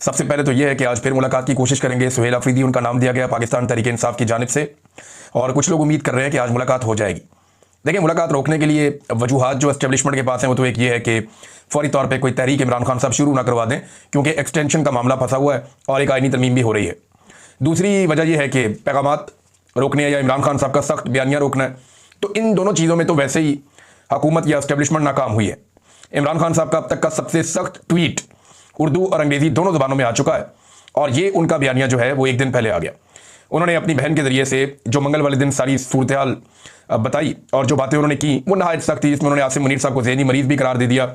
सबसे पहले तो यह है कि आज फिर मुलाकात की कोशिश करेंगे। सुहेल अफरीदी उनका नाम दिया गया पाकिस्तान तहरीक इंसाफ की जानिब से, और कुछ लोग उम्मीद कर रहे हैं कि आज मुलाकात हो जाएगी। देखिए, मुलाकात रोकने के लिए वजूहात जो एस्टेब्लिशमेंट के पास हैं वो तो एक ये है कि फौरी तौर पे कोई तहरीक इमरान खान साहब शुरू ना करवा दें, क्योंकि एक्सटेंशन का मामला फंसा हुआ है और एक आईनी तरमीम भी हो रही है। दूसरी वजह यह है कि पैगामात रोकने हैं या इमरान खान साहब का सख्त बयानिया रोकना है। तो इन दोनों चीज़ों में तो वैसे ही हुकूमत या एस्टेब्लिशमेंट नाकाम हुई है। इमरान खान साहब का अब तक का सबसे सख्त ट्वीट उर्दू और अंग्रेज़ी दोनों ज़बानों में आ चुका है, और ये उनका बयानिया जो है वो एक दिन पहले आ गया। उन्होंने अपनी बहन के ज़रिए से जो मंगल वाले दिन सारी सूरत हाल बताई और जो बातें उन्होंने की वो नहायत सख्त थी, जिसमें उन्होंने आसिम मुनीर साहब को ज़हनी मरीज़ भी करार दे दिया,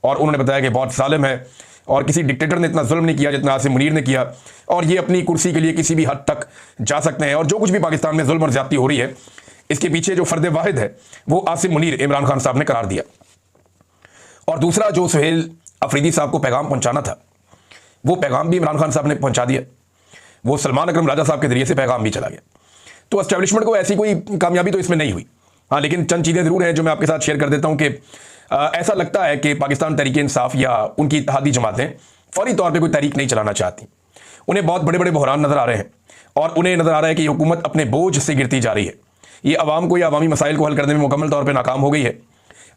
और उन्होंने बताया कि बहुत जालिम है और किसी डिक्टेटर ने इतना जुल्म नहीं किया जितना आसिम मुनीर ने किया, और ये अपनी कुर्सी के लिए किसी भी हद तक जा सकते हैं, और जो कुछ भी पाकिस्तान में जुल्म और ज़्यादती हो रही है इसके पीछे जो फ़र्द वाहिद है वो आसिम मुनीर इमरान खान साहब ने करार दिया। और दूसरा, जो सुहेल अफरीदी साहब को पैगाम पहुंचाना था वो पैगाम भी इमरान खान साहब ने पहुंचा दिया। वो सलमान अकरम राजा साहब के जरिए से पैगाम भी चला गया। तो एस्टेब्लिशमेंट को ऐसी कोई कामयाबी तो इसमें नहीं हुई। हाँ, लेकिन चंद चीज़ें ज़रूर हैं जो मैं आपके साथ शेयर कर देता हूं कि ऐसा लगता है कि पाकिस्तान तहरीक इंसाफ या उनकी इत्तेहादी जमातें फौरी तौर पर कोई तहरीक नहीं चलाना चाहती। उन्हें बहुत बड़े बड़े बहरान नज़र आ रहे हैं और उन्हें नज़र आ रहा है कि हुकूमत अपने बोझ से गिरती जा रही है। ये अवाम को या अवामी मसाइल को हल करने में मुकम्मल तौर पर नाकाम हो गई है।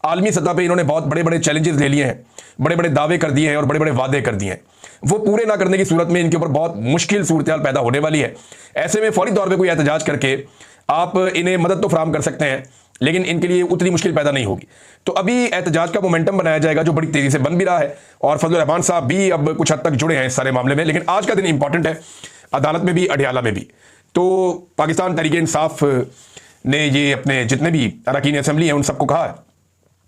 आलमी सतह पे इन्होंने बहुत बड़े बड़े चैलेंजेस ले लिए हैं, बड़े बड़े दावे कर दिए हैं और बड़े बड़े वादे कर दिए हैं। वो पूरे ना करने की सूरत में इनके ऊपर बहुत मुश्किल सूरत हाल पैदा होने वाली है। ऐसे में फौरी तौर पे कोई एहतजाज करके आप इन्हें मदद तो फराहम कर सकते हैं, लेकिन इनके लिए उतनी मुश्किल पैदा नहीं होगी। तो अभी एहतजाज का मोमेंटम बनाया जाएगा जो बड़ी तेज़ी से बन भी रहा है, और फजल रहमान साहब भी अब कुछ हद तक जुड़े हैं इस सारे मामले में। लेकिन आज का दिन इंपॉर्टेंट है, अदालत में भी, अडियाला में भी। तो पाकिस्तान तहरीक इंसाफ ने ये अपने जितने भी अरकान असेंबली हैं उन सबको कहा है,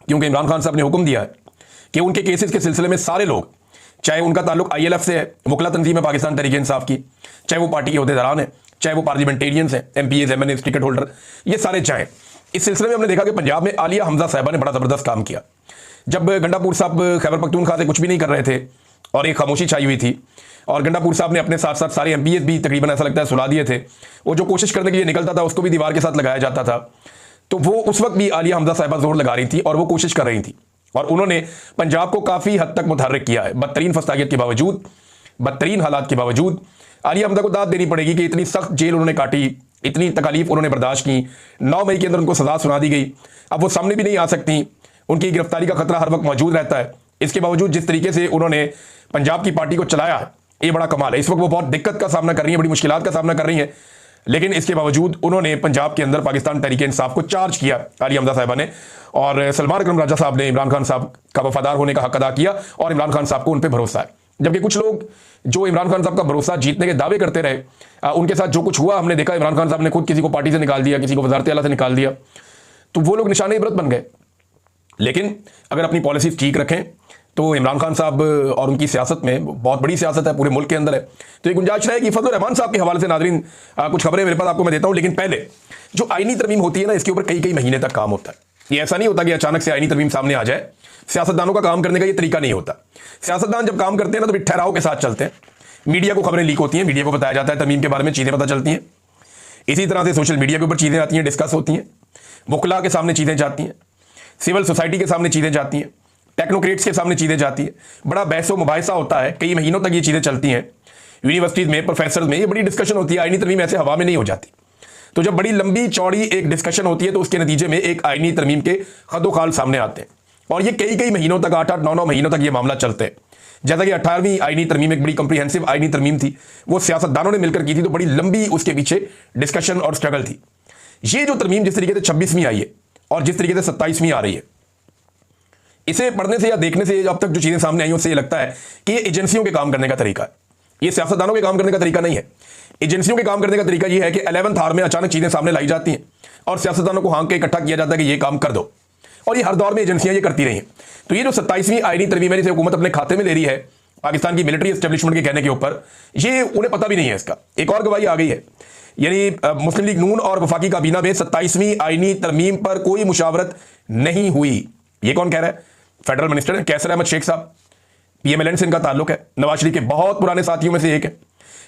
क्योंकि इमरान खान साहब ने हुक्म दिया है कि उनके केसेस के सिलसिले में सारे लोग, चाहे उनका ताल्लुक ILF से है, वकला तंजीम है पाकिस्तान तहरीक इंसाफ की, चाहे वो पार्टी के अहदेदारान हैं, चाहे वो पार्लियामेंटेरियंस हैं, MPs, MNAs, टिकट होल्डर, ये सारे चाहें। इस सिलसिले में हमने देखा कि पंजाब में आलिया हमजा साहिबा ने बड़ा ज़बरदस्त काम किया। जब गंडापुर साहब खैबर पख्तूनख्वा से कुछ भी नहीं कर रहे थे और एक खामोशी छाई हुई थी, और गंडापुर साहब ने अपने साथ साथ सारे MPs भी तकरीबन ऐसा लगता है सुला दिए थे। वो जो कोशिश करने के लिए निकलता था उसको भी दीवार के साथ लगाया जाता था। तो वो उस वक्त भी आलिया हमजा साहिबा जोर लगा रही थी और वो कोशिश कर रही थी, और उन्होंने पंजाब को काफ़ी हद तक मुतहर्रिक किया है। बदतरीन फसागियत के बावजूद, बदतरीन हालात के बावजूद आलिया हमजा को दाद देनी पड़ेगी कि इतनी सख्त जेल उन्होंने काटी, इतनी तकालीफ उन्होंने बर्दाश्त की। 9 मई के अंदर उनको सजा सुना दी गई। अब वो सामने भी नहीं आ सकती, उनकी गिरफ्तारी का खतरा हर वक्त मौजूद रहता है। इसके बावजूद जिस तरीके से उन्होंने पंजाब की पार्टी को चलाया है, ये बड़ा कमाल है। इस वक्त वो बहुत दिक्कत का सामना कर रही है, बड़ी मुश्किलात का सामना कर रही है, लेकिन इसके बावजूद उन्होंने पंजाब के अंदर पाकिस्तान तहरीक इंसाफ को चार्ज किया, आलिया हमजा साहिबा ने, और सलमान अकरम राजा साहब ने इमरान खान साहब का वफादार होने का हक अदा किया, और इमरान खान साहब को उन पर भरोसा है। जबकि कुछ लोग जो इमरान खान साहब का भरोसा जीतने के दावे करते रहे, उनके साथ जो कुछ हुआ हमने देखा। इमरान खान साहब ने खुद किसी को पार्टी से निकाल दिया, किसी को वज़ारत आला से निकाल दिया, तो वो लोग निशाने इबरत बन गए। लेकिन अगर अपनी पॉलिसीज ठीक रखें तो इमरान खान साहब और उनकी सियासत में, बहुत बड़ी सियासत है, पूरे मुल्क के अंदर है, तो ये गुंजाइश रहेगी। फजल रहमान साहब के हवाले से नाज़रीन कुछ खबरें मेरे पास आपको मैं देता हूँ, लेकिन पहले जो आईनी तरमीम होती है ना, इसके ऊपर कई कई महीने तक काम होता है। ये ऐसा नहीं होता कि अचानक से आईनी तरमीम सामने आ जाए। सियासतदानों का काम करने का ये तरीका नहीं होता। सियासतदान जब काम करते हैं ना तो ठहराव के साथ चलते हैं। मीडिया को खबरें लीक होती हैं, मीडिया को बताया जाता है तरमीम के बारे में, चीज़ें पता चलती हैं। इसी तरह से सोशल मीडिया के ऊपर चीज़ें आती हैं, डिस्कस होती हैं, वकला के सामने चीज़ें जाती हैं, सिविल सोसाइटी के सामने चीज़ें जाती हैं, टेक्नोक्रेट्स के सामने चीज़ें जाती है। बड़ा बहसो मुबाहिसा होता है, कई महीनों तक ये चीज़ें चलती हैं। यूनिवर्सिटीज़ में, प्रोफेसर में ये बड़ी डिस्कशन होती है। आईनी तरमीम ऐसे हवा में नहीं हो जाती। तो जब बड़ी लंबी चौड़ी एक डिस्कशन होती है तो उसके नतीजे में एक आईनी तरमीम के खदोखाल सामने आते हैं, और ये कई कई महीनों तक, 8-8, 9-9 महीनों तक ये मामला चलते हैं। जैसा कि 18वीं आईनी तरमीम एक बड़ी कंप्रीहेंसिव आईनी तरमीम थी, वो सियासतदानों ने मिलकर की थी, तो बड़ी लंबी उसके पीछे डिस्कशन और स्ट्रगल थी। ये जो तरमीम जिस तरीके से 26वीं आई है और जिस तरीके से 27वीं आ रही है, इसे पढ़ने से या देखने से अब तक जो चीज़ें सामने आई उससे ये लगता है कि ये एजेंसियों के काम करने का तरीका है, ये सियासतदानों के काम करने का तरीका नहीं है। एजेंसियों के काम करने का तरीका ये है कि 11th आवर में अचानक चीज़ें सामने लाई जाती हैं और सियासतदानों को हाँक के इकट्ठा किया जाता है कि ये काम कर दो, और ये हर दौर में एजेंसियां ये करती रही हैं। तो ये जो 27वीं आईनी तरमीम है जिसे हुकूमत अपने खाते में ले रही है पाकिस्तान की मिलिट्री एस्टेब्लिशमेंट के कहने के ऊपर, ये उन्हें पता भी नहीं है। इसका एक और गवाही आ गई है, यानी मुस्लिम लीग नून और वफाकी काबीना में 27वीं आईनी तरमीम पर कोई मुशावरत नहीं हुई। ये कौन कह रहा है? फेडरल मिनिस्टर कैसर अहमद शेख साहब, PMLN से इनका ताल्लुक है, नवाज शरीफ के बहुत पुराने साथियों में से एक है।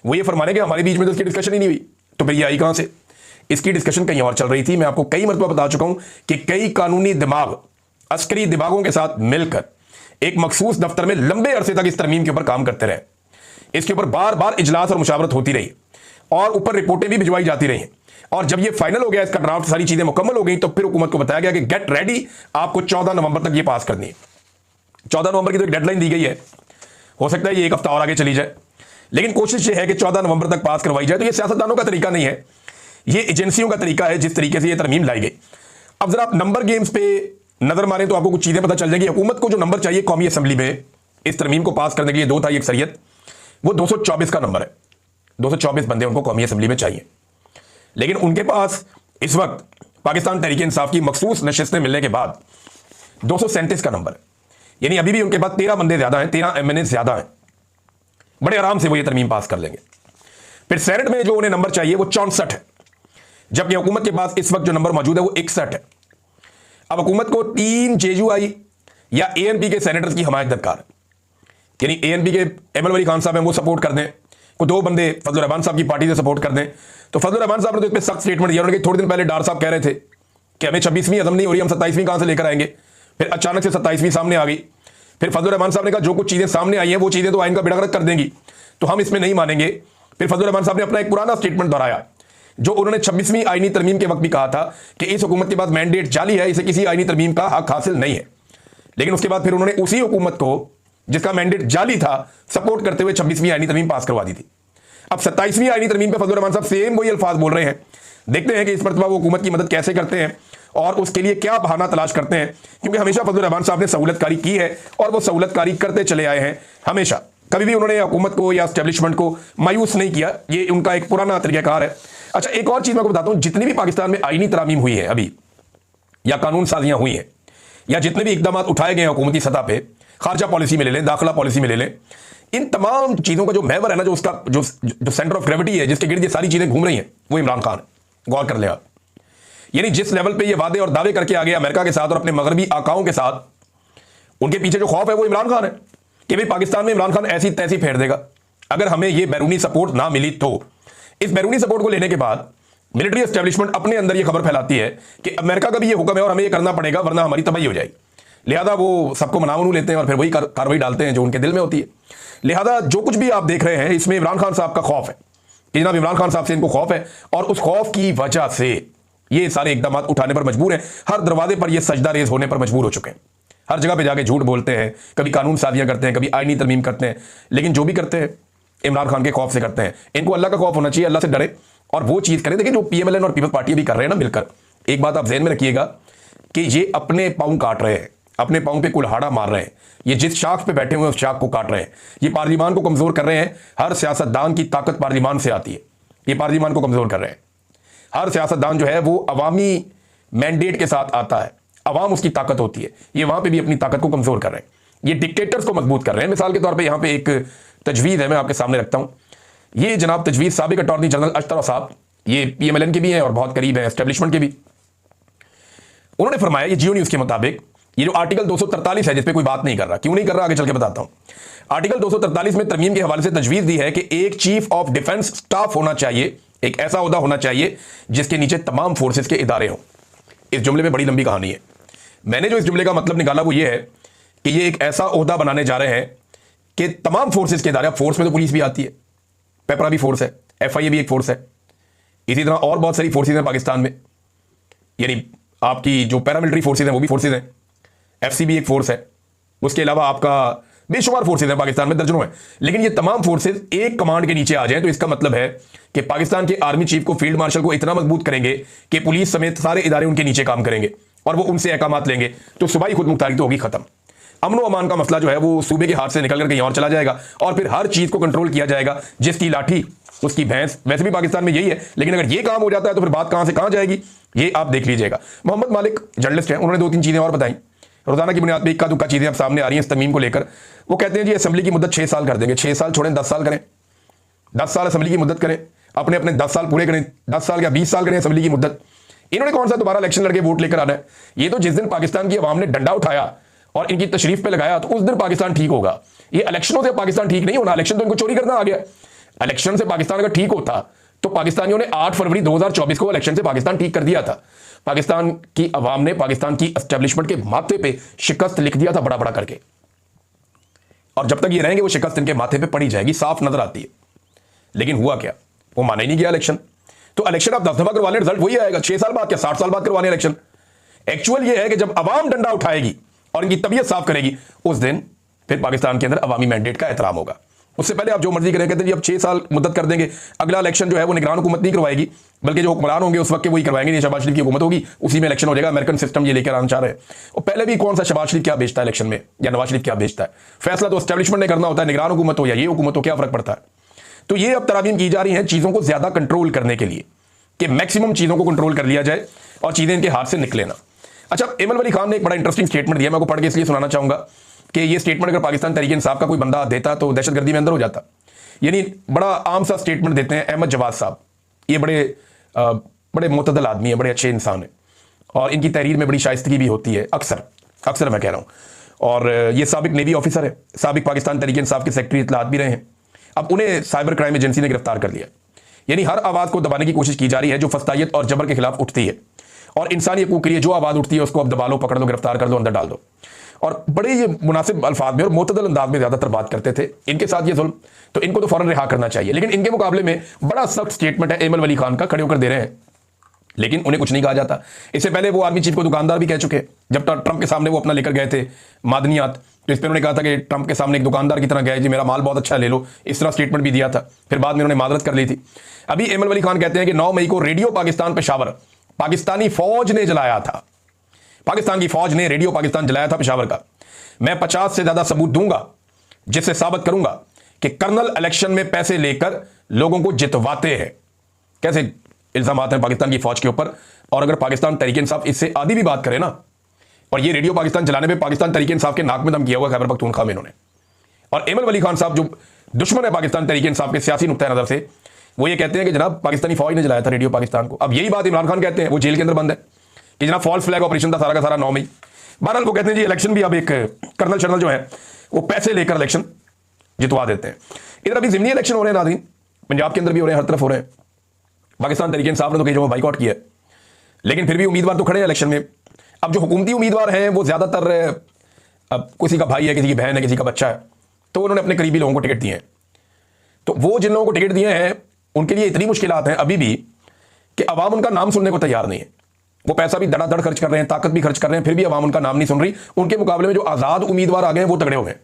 वो ये फरमाने कि हमारे बीच में तो इसकी डिस्कशन ही नहीं हुई, तो फिर ये आई कहां से? इसकी डिस्कशन कहीं और चल रही थी। मैं आपको कई मरतबा बता चुका हूं कि कई कानूनी दिमाग अस्करी दिमागों के साथ मिलकर एक मखसूस दफ्तर में लंबे अरसे तक इस तरमीम के ऊपर काम करते रहे। इसके ऊपर बार बार इजलास और मुशावरत होती रही और ऊपर रिपोर्टें भी भिजवाई जाती रही। और जब ये फाइनल हो गया, इसका ड्राफ्ट, सारी चीजें मुकम्मल हो गई, तो फिर हुकूमत को बताया गया कि गेट रेडी, आपको 14 नवंबर तक ये पास करनी है। 14 नवंबर की तो एक डेडलाइन दी गई है, हो सकता है ये एक हफ्ता और आगे चली जाए, लेकिन कोशिश ये है कि 14 नवंबर तक पास करवाई जाए। तो ये सियासतदानों का तरीका नहीं है, ये एजेंसियों का तरीका है जिस तरीके से ये तरमीम लाई गई। अब जरा आप नंबर गेम्स पे नजर मारें तो आपको कुछ चीजें पता चल जाएगी। हुकूमत को जो नंबर चाहिए कौमी असेंबली में इस तरमीम को पास करने के लिए, 2 था अक्सरियत, वो 224 का नंबर है। 224 बंदे उनको कौमी असेंबली में चाहिए, लेकिन उनके पास इस वक्त पाकिस्तान तहरीक इंसाफ की मखसूस नशिस्तें मिलने के बाद 237 का नंबर है। यानी अभी भी उनके पास 13 बंदे ज्यादा हैं, 13 एमएनए ज्यादा हैं। बड़े आराम से वो ये तरमीम पास कर लेंगे। फिर सेनेट में जो उन्हें नंबर चाहिए वो 64 है, जबकि हुकूमत के पास इस वक्त जो नंबर मौजूद है वो 61 है। अब हुकूमत को 3 जेयूआई या एएनपी के सेनेटर्स की हमायत दरकार है। यानी एएनपी के एमएल वली खान साहब हैं, वो सपोर्ट कर दें, को 2 बंदे फजल रहमान साहब की पार्टी से सपोर्ट कर दें। तो फजल रहमान साहब ने तो इस पर सख्त स्टेटमेंट दिया। उन्होंने थोड़े दिन पहले डार साहब कह रहे थे कि हमें 26वीं हजम नहीं हो रही, हम 27वीं कहां से लेकर आएंगे। फिर अचानक से 27वीं सामने आ गई। फिर फजल रहमान साहब ने कहा जो कुछ चीजें सामने आई हैं वो चीजें तो आइन का बेड़ा गर्क कर देंगी, तो हम इसमें नहीं मानेंगे। फिर फजल रहमान साहब ने अपना एक पुराना स्टेटमेंट दोहराया जो उन्होंने 26वीं आईनी तरमीम के वक्त भी कहा था कि इस हुकूमत के पास मैंडेट जाली है, इसे किसी आईनी तरमीम का हक हासिल नहीं है। लेकिन उसके बाद फिर उन्होंने उसी हुकूमत को जिसका मैंडेट जाली था सपोर्ट करते हुए 26वीं आईनी तरमीम पास करवा दी थी। अब 27वीं आईनी तरमीम पे फजल रहमान साहब सेम वही अल्फाज बोल रहे हैं। देखते हैं कि इस मरतबा वो हुकूमत की मदद कैसे करते हैं और उसके लिए क्या बहाना तलाश करते हैं, क्योंकि हमेशा फजल रहमान साहब ने सहूलतकारी की है और वो सहूलतकारी करते चले आए हैं हमेशा। कभी भी उन्होंने हुकूमत को या एस्टेब्लिशमेंट को मायूस नहीं किया, ये उनका एक पुराना तरीकाकार है। अच्छा, एक और चीज मैं आपको बताता हूं, जितनी भी पाकिस्तान में आईनी तरामीम हुई है अभी या कानून साजियां हुई हैं या जितने भी इकदाम उठाए गए हैं हुकूमती सतह पे, खारजा पॉलिसी में ले लें, दाखिला पॉलिसी में ले लें, इन तमाम चीजों का जो महवर है ना, जो उसका जो सेंटर ऑफ ग्रेविटी है, जिसके गिर्द ये सारी चीजें घूम रही हैं, वो इमरान खान है। गौर कर ले आप। यानी जिस लेवल पे ये वादे और दावे करके आ गए अमेरिका के साथ और अपने मगरबी आकाओं के साथ, उनके पीछे जो खौफ है वो इमरान खान है कि भाई पाकिस्तान में इमरान खान ऐसी तैसी फेर देगा अगर हमें ये बैरूनी सपोर्ट ना मिली। तो इस बैरूनी सपोर्ट को लेने के बाद मिलिट्री एस्टेब्लिशमेंट अपने अंदर ये खबर फैलाती है कि अमेरिका का भी ये हुक्म है और हमें ये करना पड़ेगा वरना हमारी तबाही हो जाएगी। लिहाजा वो सबको मनामनू लेते हैं और फिर वही कार्रवाई डालते हैं जो उनके दिल में होती है। लिहाजा जो कुछ भी आप देख रहे हैं इसमें इमरान खान साहब का खौफ है कि जनाब इमरान खान साहब से इनको खौफ है और उस खौफ की वजह से ये सारे इकदाम उठाने पर मजबूर हैं। हर दरवाजे पर ये सजदा रेज होने पर मजबूर हो चुके हैं। हर जगह पे जाके झूठ बोलते हैं, कभी कानून साजियां करते हैं, कभी आईनी तरमीम करते हैं, लेकिन जो भी करते हैं इमरान खान के खौफ से करते हैं। इनको अल्लाह का खौफ होना चाहिए, अल्लाह से डरे और वो चीज करें। देखिए जो पीएमएलएन और पीपल्स पार्टी भी कर रहे हैं ना मिलकर, एक बात आप ज़हन में रखिएगा कि ये अपने पांव काट रहे हैं, अपने पांव पे कुल्हाड़ा मार रहे हैं। ये जिस शाख पे बैठे हुए हैं उस शाख को काट रहे हैं। ये पार्लियामान को कमजोर कर रहे हैं। हर सियासतदान की ताकत पार्लियामान से आती है। ये पार्लियामान को कमजोर कर रहे हैं। हर सियासतदान जो है वो अवामी मैंडेट के साथ आता है, अवाम उसकी ताकत होती है। ये वहां पे भी अपनी ताकत को कमजोर कर रहे हैं। ये डिक्टेटर्स को मजबूत कर रहे हैं। मिसाल के तौर पे यहां पे एक तजवीज़ है, मैं आपके सामने रखता हूं। ये जनाब तजवीज़ साबिक अटॉर्नी जनरल अशतरा साहब, ये पीएमएलएन के भी हैं और बहुत करीब हैं एस्टेब्लिशमेंट के भी। उन्होंने फरमाया, ये जियो न्यूज़ के मुताबिक, ये जो आर्टिकल 243 है जिस पे कोई बात नहीं कर रहा, क्यों नहीं कर रहा आगे चल के बताता हूं। आर्टिकल 243 में तरमीम के हवाले से तजवीज़ दी है कि एक चीफ ऑफ डिफेंस स्टाफ होना चाहिए, एक ऐसा ओहदा होना चाहिए जिसके नीचे तमाम फोर्सेस के इदारे हों। इस जुमले में बड़ी लंबी कहानी है। मैंने जो इस जुमले का मतलब निकाला वो ये है कि ये एक ऐसा ओहदा बनाने जा रहे हैं कि तमाम फोर्सेस के इदारे, फोर्स में तो पुलिस भी आती है, पेपरा भी फोर्स है, एफआईए भी एक फोर्स है, इसी तरह और बहुत सारी फोर्सेज हैं पाकिस्तान में। यानी आपकी जो पैरामिलिट्री फोर्सेज हैं वो भी फोर्सेज हैं, एफसी भी एक फोर्स है, उसके अलावा आपका बेशुमार फोर्सेज हैं पाकिस्तान में, दर्जनों हैं। लेकिन ये तमाम फोर्सेज एक कमांड के नीचे आ जाएं तो इसका मतलब है कि पाकिस्तान के आर्मी चीफ को, फील्ड मार्शल को इतना मजबूत करेंगे कि पुलिस समेत सारे इदारे उनके नीचे काम करेंगे और वो उनसे अहकामात लेंगे, तो सूबाई खुद मुख्तारी तो होगी खत्म। अमन अमान का मसला जो है वो सूबे के हाथ से निकल कर कहीं और चला जाएगा और फिर हर चीज को कंट्रोल किया जाएगा, जिसकी लाठी उसकी भैंस। वैसे भी पाकिस्तान में यही है, लेकिन अगर ये काम हो जाता है तो फिर बात कहां से कहां जाएगी, ये आप देख लीजिएगा। मोहम्मद मालिक जर्नलिस्ट हैं, उन्होंने 2-3 चीजें और बताई रोजाना की बुनियाद पर, इक्का दुक्का चीजें अब सामने आ रही हैं इस तरमीम को लेकर। वो कहते हैं जी असेंबली की मुद्दत 6 साल कर देंगे। 6 साल छोड़ें, 10 साल करें, 10 साल असेंबली की मुद्दत करें, अपने अपने 10 साल पूरे करें, 10 साल या 20 साल करें असेंबली की मुद्दत। इन्होंने कौन सा दोबारा इलेक्शन लड़के वोट लेकर आना है? ये तो जिस दिन पाकिस्तान की अवाम ने डंडा उठाया और इनकी तशरीफ पे लगाया तो उस दिन पाकिस्तान ठीक होगा। ये इलेक्शनों से पाकिस्तान ठीक नहीं होना। इलेक्शन तो इनको चोरी करना आ गया। इलेक्शन से पाकिस्तान अगर ठीक होता तो पाकिस्तानियों ने 8 फरवरी 2024 को इलेक्शन से पाकिस्तान ठीक कर दिया था। पाकिस्तान की अवाम ने पाकिस्तान की एस्टेब्लिशमेंट के माथे पे शिकस्त लिख दिया था बड़ा बड़ा करके। और जब तक ये रहेंगे वो शिकस्त इनके माथे पे पड़ी जाएगी, साफ नजर आती है। लेकिन हुआ क्या, वो माना ही नहीं गया इलेक्शन। तो इलेक्शन आप 10 दफा करवाने, रिजल्ट वही आएगा। 6 साल बाद क्या 60 साल बाद करवाने इलेक्शन। एक्चुअल ये है कि जब अवाम डंडा उठाएगी और इनकी तबीयत साफ करेगी, उस दिन फिर पाकिस्तान के अंदर अवामी मैंडेट का एहतराम होगा। उससे पहले आप जो मर्जी करें, कहते हैं जी अब 6 साल मुद्दत कर देंगे, अगला इलेक्शन जो है वो निगरान हुकूमत नहीं करवाएगी, बल्कि जो हुक्मरान होंगे उस वक्त के वही करवाएंगे, नहीं शहबाज शरीफ की हुकूमत होगी, उसी में इलेक्शन हो जाएगा। अमेरिकन सिस्टम ये लेकर आना चाह रहे हैं। और पहले भी कौन सा शहबाज शरीफ क्या बेचता है इलेक्शन में, या नवाज शरीफ क्या बेचता है, फैसला तो एस्टेब्लिशमेंट ने करना होता है, निगरान हुकूमत हो या ये हुकूमत हो, क्या फर्क पड़ता है। तो ये अब तरामीम की जा रही है चीजों को ज्यादा कंट्रोल करने के लिए, कि मैक्सिमम चीजों को कंट्रोल कर लिया जाए और चीजें इनके हाथ से निकले ना। अच्छा, एमल वली खान ने एक बड़ा इंटरेस्टिंग स्टेटमेंट दिया, मैं आपको पढ़ के इसलिए सुनाना चाहूंगा कि ये स्टेटमेंट अगर पाकिस्तान तहरीक इंसाफ का कोई बंदा देता तो दहशतगर्दी में अंदर हो जाता। यानी बड़ा आम सा स्टेटमेंट देते हैं अहमद जवाद साहब। ये बड़े मुतदल आदमी है, बड़े अच्छे इंसान है, और इनकी तहरीर में बड़ी शाइस्तगी भी होती है, अक्सर मैं कह रहा हूं। और ये साबिक नेवी ऑफिसर है, साबिक पाकिस्तान तहरीक इंसाफ के सेक्रेटरी इत्तलात भी रहे हैं। अब उन्हें साइबर क्राइम एजेंसी ने गिरफ्तार कर लिया। यानी हर आवाज को दबाने की कोशिश की जा रही है जो फस्तायत और जबर के खिलाफ उठती है, और इंसानी हकूक के लिए जो आवाज उठती है उसको अब दबा लो, पकड़ लो, गिरफ्तार कर दो, अंदर डाल दो। और बड़े ये मुनासिब अल्फाज में और मुतदल अंदाज में ज्यादातर बात करते थे। इनके साथ ये जुल्म, तो इनको तो फौरन रिहा करना चाहिए। लेकिन इनके मुकाबले में बड़ा सख्त स्टेटमेंट है एमल वली खान का, खड़े होकर दे रहे हैं, लेकिन उन्हें कुछ नहीं कहा जाता। इससे पहले वो आर्मी चीफ को दुकानदार भी कह चुके। जब ट्रंप के सामने वो अपना लेकर गए थे मादनियात, तो इस पर उन्होंने कहा था कि ट्रंप के सामने एक दुकानदार की तरह गए, जी मेरा माल बहुत अच्छा ले लो, इस तरह स्टेटमेंट भी दिया था। फिर बाद में उन्होंने मादरत कर ली थी। अभी एमल वली खान कहते हैं कि 9 मई को रेडियो पाकिस्तान पेशावर पाकिस्तानी फौज ने जलाया था, पाकिस्तान की फौज ने रेडियो पाकिस्तान जलाया था पेशावर का। मैं 50 से ज्यादा सबूत दूंगा जिससे साबित करूंगा कि कर्नल इलेक्शन में पैसे लेकर लोगों को जितवाते हैं। कैसे इल्जाम आते हैं पाकिस्तान की फौज के ऊपर। और अगर पाकिस्तान तहरीक इंसाफ इससे आधी भी बात करे ना, और ये रेडियो पाकिस्तान जलाने में पाकिस्तान तहरीक इंसाफ के नाक में दम किया हुआ खैबर पख्तूनख्वा में इन्होंने। और एमल वली खान साहब जो दुश्मन है पाकिस्तान तहरीक इंसाफ के सियासी नुक्ता नजर से, वो ये कहते हैं कि जनाब पाकिस्तानी फौज ने जलाया था रेडियो पाकिस्तान को। अब यही बात इमरान खान कहते हैं, वो जेल के अंदर बंद है, कि जनाब फॉल्स फ्लैग ऑपरेशन था सारा का सारा 9 मई। बहरहाल वो कहते हैं जी इलेक्शन भी अब एक कर्नल शर्नल जो है वो पैसे लेकर इलेक्शन जितवा देते हैं। इधर अभी जिमनी इलेक्शन हो रहे हैं नाज़रीन, पंजाब के अंदर भी हो रहे हैं, हर तरफ हो रहे हैं। पाकिस्तान तहरीक इंसाफ ने तो कई जगह बाइकआउट किया है, लेकिन फिर भी उम्मीदवार तो खड़े हैं इलेक्शन में। अब जो हुकूमती उम्मीदवार हैं वो ज्यादातर, अब किसी का भाई है, किसी की बहन है, किसी का बच्चा है, तो उन्होंने अपने करीबी लोगों को टिकट दिए हैं। तो वो जिन लोगों को टिकट दिए हैं उनके लिए इतनी मुश्किलात हैं अभी भी कि अवाम उनका नाम सुनने को तैयार नहीं है। वो पैसा भी धड़ाधड़ खर्च कर रहे हैं, ताकत भी खर्च कर रहे हैं, फिर भी अवाम उनका नाम नहीं सुन रही। उनके मुकाबले में जो आजाद उम्मीदवार आ गए हैं वो तगड़े हो गए,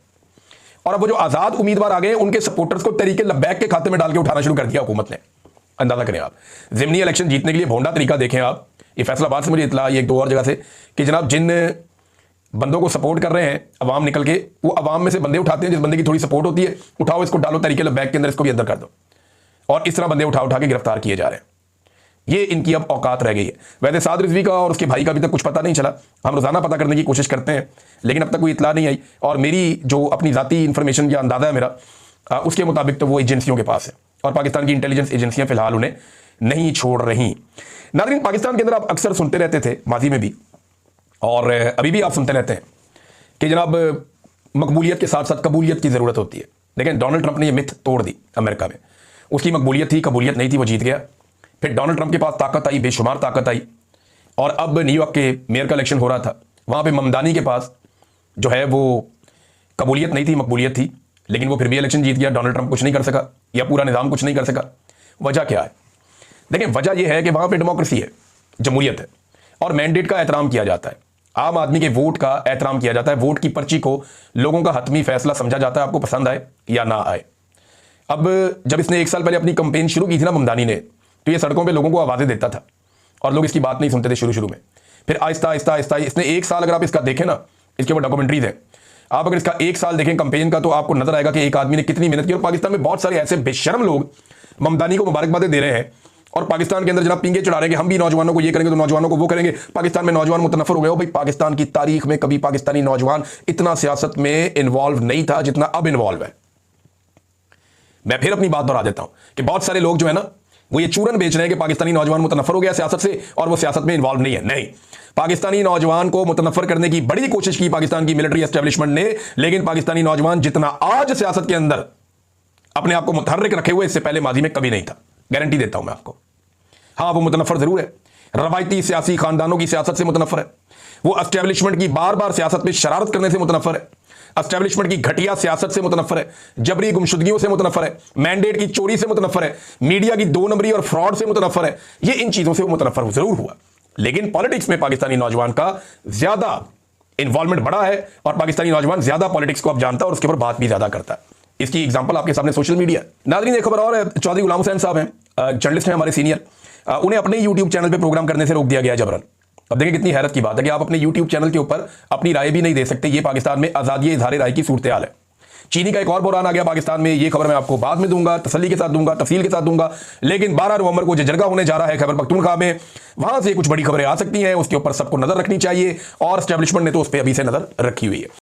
और अब वो जो आजाद उम्मीदवार आ गए हैं उनके सपोर्टर्स को तरीके लबैक के खाते में डाल के उठाना शुरू कर दिया हुकूमत ने। अंदाजा करें आप, जिमनी इलेक्शन जीतने के लिए भोंडा तरीका देखें आप। ये फैसलाबाद से मुझे इतला, ये 1-2 और जगह से, कि जनाब जिन बंदों को सपोर्ट कर रहे हैं अवाम निकल के, वो अवाम में से बंदे उठाते हैं जिस बंदे की थोड़ी सपोर्ट होती है, उठाओ इसको डालो तरीके लबैक के अंदर, इसको भी अंदर कर दो, और इस तरह बंदे उठा उठा के गिरफ्तार किए जा रहे हैं। ये इनकी अब औकात रह गई है। वैसे साद रिजवी का और उसके भाई का अभी तक कुछ पता नहीं चला। हम रोजाना पता करने की कोशिश करते हैं, लेकिन अब तक कोई इतला नहीं आई। और मेरी जो अपनी जाती इन्फॉर्मेशन या अंदाजा है मेरा, उसके मुताबिक तो वो एजेंसियों के पास है, और पाकिस्तान की इंटेलिजेंस एजेंसियां फिलहाल उन्हें नहीं छोड़ रही। नाज़रीन, पाकिस्तान के अंदर आप अक्सर सुनते रहते थे माजी में भी, और अभी भी आप सुनते रहते हैं कि जनाब मकबूलियत के साथ साथ कबूलियत की ज़रूरत होती है। लेकिन डोनाल्ड ट्रंप ने यह मिथ तोड़ दी अमेरिका में। उसकी मकबूलियत थी, कबूलियत नहीं थी, वो जीत गया। फिर डोनाल्ड ट्रंप के पास ताकत आई, बेशुमार ताकत आई, और अब न्यूयॉर्क के मेयर का इलेक्शन हो रहा था, वहाँ पे ममदानी के पास जो है वो कबूलियत नहीं थी, मकबूलियत थी, लेकिन वो फिर भी इलेक्शन जीत गया। डोनाल्ड ट्रंप कुछ नहीं कर सका, या पूरा निज़ाम कुछ नहीं कर सका। वजह क्या है? देखिए, वजह यह है कि वहाँ पे डेमोक्रेसी है, जमहूरियत है, और मैंडेट का एहतराम किया जाता है, आम आदमी के वोट का एहतराम किया जाता है। वोट की पर्ची को लोगों का हतमी फैसला समझा जाता है, आपको पसंद आए या ना आए। अब जब इसने 1 साल पहले अपनी कंपेन शुरू की थी ना ममदानी ने, तो ये सड़कों पे लोगों को आवाज़ें देता था, और लोग इसकी बात नहीं सुनते थे शुरू में। फिर आहिस्ता आहिस्ता आहिस्ता इसने 1 साल, अगर आप इसका देखें ना, इसके ऊपर डॉक्यूमेंट्रीज हैं, आप अगर इसका 1 साल देखें कंपेन का, तो आपको नजर आएगा कि एक आदमी ने कितनी मेहनत की। और पाकिस्तान में बहुत सारे ऐसे बेशर्म लोग ममदानी को मुबारकबादें दे रहे हैं, और पाकिस्तान के अंदर जनाब पिंगे चढ़ा रहे हैं कि हम भी नौजवानों को ये करेंगे तो नौजवानों को वो करेंगे। पाकिस्तान में नौजवान मुतनफर हो गए हो। भाई, पाकिस्तान की तारीख में कभी पाकिस्तानी नौजवान इतना सियासत में इन्वॉल्व नहीं था जितना अब इन्वॉल्व है। मैं फिर अपनी बात दोहरा देता हूं कि बहुत सारे लोग जो है ना, वो ये चूरन बेच रहे हैं कि पाकिस्तानी नौजवान मुतनफर हो गया सियासत से और वो सियासत में इन्वॉल्व नहीं है। नहीं, पाकिस्तानी नौजवान को मुतनफर करने की बड़ी कोशिश की पाकिस्तान की मिलिट्री एस्टेब्लिशमेंट ने, लेकिन पाकिस्तानी नौजवान जितना आज सियासत के अंदर अपने आप को मुतहर्रिक रखे हुए, इससे पहले माजी में कभी नहीं था। गारंटी देता हूं मैं आपको। हाँ, वो मुतनफर जरूर है, रवायती सियासी खानदानों की सियासत से मुतनफर है, वो एस्टेब्लिशमेंट की बार बार सियासत में शरारत करने से मुतनफर है, एस्टेब्लिशमेंट की घटिया सियासत से मुतनफर है, जबरी गुमशुदगियों से मुतनफर है, मैंडेट की चोरी से मुतनफर है, मीडिया की 2 नंबरी और फ्रॉड से मुतनफर है। ये इन चीजों से वो मुतनफर जरूर हुआ, लेकिन पॉलिटिक्स में पाकिस्तानी नौजवान का ज्यादा इन्वॉल्वमेंट बड़ा है और पाकिस्तानी नौजवान ज्यादा पॉलिटिक्स को अब जानता है और उसके ऊपर बात भी ज्यादा करता है। इसकी एग्जांपल आपके सामने सोशल मीडिया। नाज़रीन, एक खबर और है, चौधरी गुलाम हुसैन साहब हैं, जर्नलिस्ट हैं हमारे सीनियर, उन्हें अपने यूट्यूब चैनल पे प्रोग्राम करने से रोक दिया गया जबरन। अब देखें कितनी हैरत की बात है कि आप अपने यूट्यूब चैनल के ऊपर अपनी राय भी नहीं दे सकते। ये पाकिस्तान में आजादी इजहार राय की सूरत हाल है। चीनी का एक और बहरान आ गया पाकिस्तान में, ये खबर मैं आपको बाद में दूंगा, तसल्ली के साथ दूंगा, तफसील के साथ दूंगा। लेकिन 12 नवंबर को जो जरगा होने जा रहा है खैबर पख्तूनख्वा में, वहां से कुछ बड़ी खबरें आ सकती हैं, उसके ऊपर सबको नजर रखनी चाहिए और एस्टेब्लिशमेंट ने तो उस पर अभी से नजर रखी हुई है।